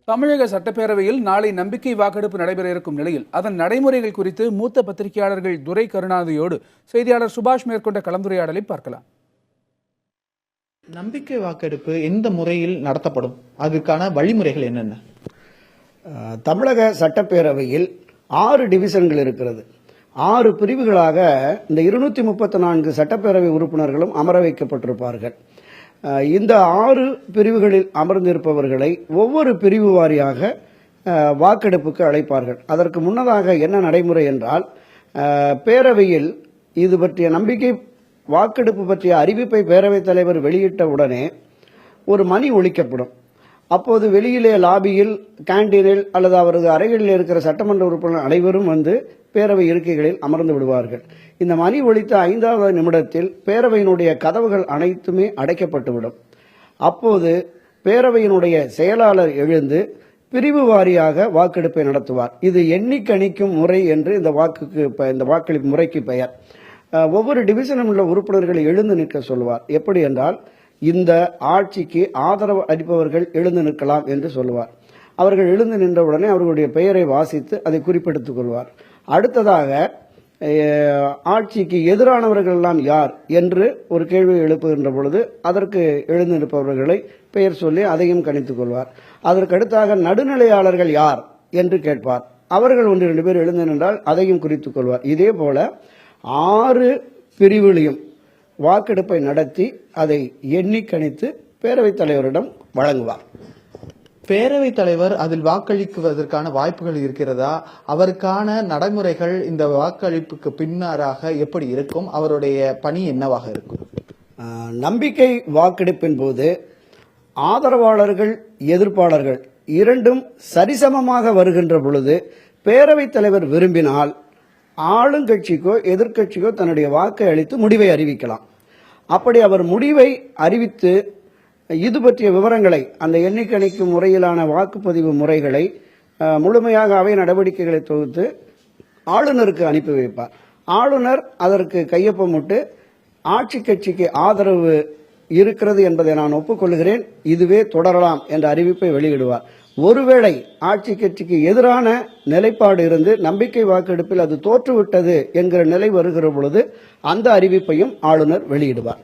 தமிழக சட்டப்பேரவையில் நாளை நம்பிக்கை வாக்கெடுப்பு நடைபெற இருக்கும் நிலையில் அதன் நடைமுறைகள் குறித்து மூத்த பத்திரிகையாளர்கள் துரை கருணாநிதியோடு செய்தியாளர் சுபாஷ் மேற்கொண்ட கலந்துரையாடலை பார்க்கலாம். நம்பிக்கை வாக்கெடுப்பு எந்த முறையில் நடத்தப்படும், அதற்கான வழிமுறைகள் என்னென்ன? தமிழக சட்டப்பேரவையில் 6 டிவிஷன்கள் இருக்கிறது. 6 பிரிவுகளாக இந்த 234 சட்டப்பேரவை உறுப்பினர்களும் அமர வைக்கப்பட்டிருப்பார்கள். இந்த 6 பிரிவுகளில் அமர்ந்திருப்பவர்களை ஒவ்வொரு பிரிவு வாரியாக வாக்கெடுப்புக்கு அழைப்பார்கள். அதற்கு முன்னதாக என்ன நடைமுறை என்றால், பேரவையில் இது பற்றிய நம்பிக்கை வாக்கெடுப்பு பற்றிய அறிவிப்பை பேரவைத் தலைவர் வெளியிட்ட உடனே ஒரு மணி ஒலிக்கப்படும். அப்போது வெளியிலே லாபியில், கேண்டீனில் அல்லது அவரது அறைகளில் இருக்கிற சட்டமன்ற உறுப்பினர் அனைவரும் வந்து பேரவை இருக்கைகளில் அமர்ந்து விடுவார்கள். இந்த மணி ஒலித்த 5வது நிமிடத்தில் பேரவையினுடைய கதவுகள் அனைத்துமே அடைக்கப்பட்டுவிடும். அப்போது பேரவையினுடைய செயலாளர் எழுந்து பிரிவு வாரியாக வாக்கெடுப்பை நடத்துவார். இது எண்ணிக்கணிக்கும் முறை என்று இந்த வாக்களிப்பு முறைக்கு பெயர். ஒவ்வொரு டிவிஷனும் உள்ள உறுப்பினர்களை எழுந்து நிற்க சொல்வார். எப்படி என்றால், இந்த ஆட்சிக்கு ஆதரவு அளிப்பவர்கள் எழுந்து நிற்கலாம் என்று சொல்லுவார். அவர்கள் எழுந்து நின்றவுடனே அவர்களுடைய பெயரை வாசித்து அதை குறிப்பிட்டுக் கொள்வார். அடுத்ததாக ஆட்சிக்கு எதிரானவர்கள் எல்லாம் யார் என்று ஒரு கேள்வியை எழுப்புகின்ற பொழுது அதற்கு எழுந்து நிற்பவர்களை பெயர் சொல்லி அதையும் கணித்துக் கொள்வார். அதற்கு அடுத்தாக நடுநிலையாளர்கள் யார் என்று கேட்பார். அவர்கள் 1-2 பேர் எழுந்து நின்றால் அதையும் குறித்துக் கொள்வார். இதே போல 6 பிரிவுகளையும் வாக்கெடுப்பை நடத்தி அதை எண்ணி கணித்து பேரவைத் தலைவரிடம் வழங்குவார். பேரவைத் தலைவர் அதில் வாக்களிக்குவதற்கான வாய்ப்புகள் இருக்கிறதா? அவருக்கான நடைமுறைகள் இந்த வாக்களிப்புக்கு பின்னராக எப்படி இருக்கும்? அவருடைய பணி என்னவாக இருக்கும்? நம்பிக்கை வாக்கெடுப்பின் போது ஆதரவாளர்கள், எதிர்ப்பாளர்கள் இரண்டும் சரிசமமாக வருகின்ற பொழுது பேரவைத் தலைவர் விரும்பினால் ஆளுங்கட்சிக்கோ எதிர்க்கட்சிக்கோ தன்னுடைய வாக்கை அளித்து முடிவை அறிவிக்கலாம். அப்படி அவர் முடிவை அறிவித்து இது பற்றிய விவரங்களை, அந்த எண்ணிக்கணிக்கும் முறையிலான வாக்குப்பதிவு முறைகளை முழுமையாக அவை நடவடிக்கைகளை தொகுத்து ஆளுநருக்கு அனுப்பி வைப்பார். ஆளுநர் அதற்கு கையொப்பமிட்டு ஆட்சி கட்சிக்கு ஆதரவு இருக்கிறது என்பதை நான் ஒப்புக்கொள்கிறேன், இதுவே தொடரலாம் என்ற அறிவிப்பை வெளியிடுவார். ஒருவேளை ஆட்சி கட்சிக்கு எதிரான நிலைப்பாடு இருந்து நம்பிக்கை வாக்கெடுப்பில் அது தோற்றுவிட்டது என்கிற நிலை வருகிற பொழுது அந்த அறிவிப்பையும் ஆளுநர் வெளியிடுவார்.